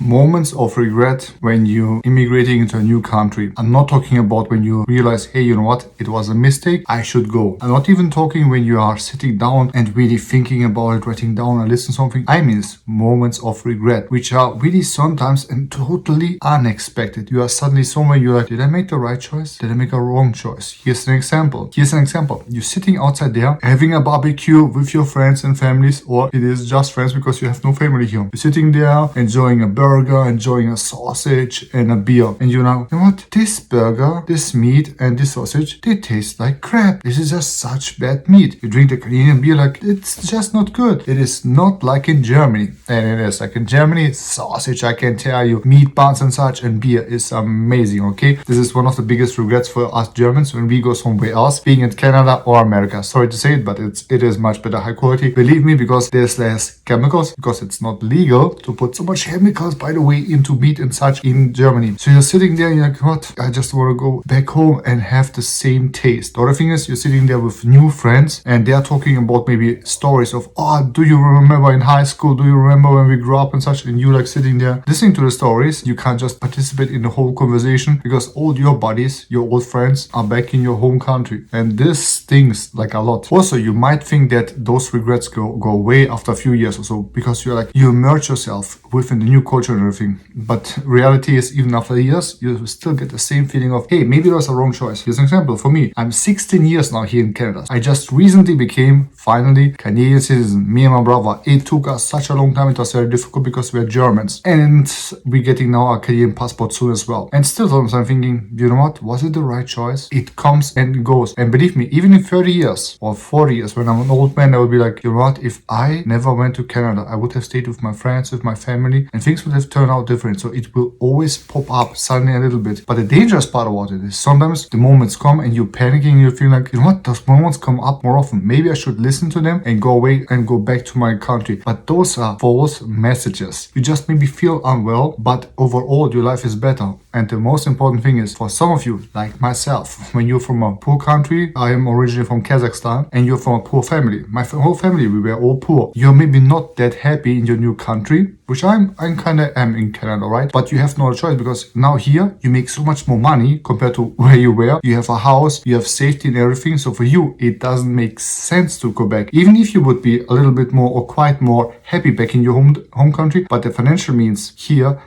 Moments of regret when you immigrating into a new country. I'm not talking about when you realize, hey, you know what, it was a mistake, I should go. I'm not even talking when you are sitting down and really thinking about it, writing down a list or something. I mean moments of regret, which are really sometimes and totally unexpected. You are suddenly somewhere, you're like, did I make the right choice? Did I make a wrong choice? Here's an example. You're sitting outside there having a barbecue with your friends and families, or it is just friends because you have no family here. You're sitting there enjoying a burger, enjoying a sausage and a beer. And you know what? This burger, this meat and this sausage, they taste like crap. This is just such bad meat. You drink the Canadian beer like, it's just not good. It is not like in Germany. And it is like in Germany, sausage, I can tell you, meat buns and such, and beer is amazing, okay? This is one of the biggest regrets for us Germans when we go somewhere else, being in Canada or America. Sorry to say it, but it is much better high quality. Believe me, because there's less chemicals, because it's not legal to put so much chemicals, by the way, into meat and such in Germany. So you're sitting there and you're like, what? I just want to go back home and have the same taste. The other thing is, you're sitting there with new friends and they're talking about maybe stories of, oh, do you remember in high school? Do you remember when we grew up and such? And you like sitting there listening to the stories. You can't just participate in the whole conversation because all your buddies, your old friends are back in your home country. And this stings like a lot. Also, you might think that those regrets go away after a few years or so because you're like, you immerse yourself within the new culture and everything. But reality is, even after years, you still get the same feeling of, hey, maybe it was a wrong choice. Here's an example. For me, I'm 16 years now here in Canada. I just recently became, finally, Canadian citizen. Me and my brother. It took us such a long time. It was very difficult because we're Germans. And we're getting now a Canadian passport soon as well. And still sometimes I'm thinking, you know what? Was it the right choice? It comes and goes. And believe me, even in 30 years or 40 years, when I'm an old man, I would be like, you know what? If I never went to Canada, I would have stayed with my friends, with my family, and things would have turned out different. So it will always pop up suddenly a little bit. But the dangerous part about it is sometimes the moments come and you're panicking and you feel like, you know what? Those moments come up more often. Maybe I should listen to them and go away and go back to my country. But those are false messages. You just maybe feel unwell, but overall your life is better. And the most important thing is, for some of you, like myself, when you're from a poor country, I am originally from Kazakhstan, and you're from a poor family. My whole family, we were all poor. You're maybe not that happy in your new country, which I kind of am in Canada, right? But you have no choice because now here you make so much more money compared to where you were. You have a house, you have safety and everything. So for you, it doesn't make sense to go back. Even if you would be a little bit more or quite more happy back in your home country, but the financial means here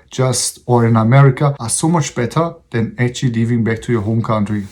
or in America are so much better than actually leaving back to your home country.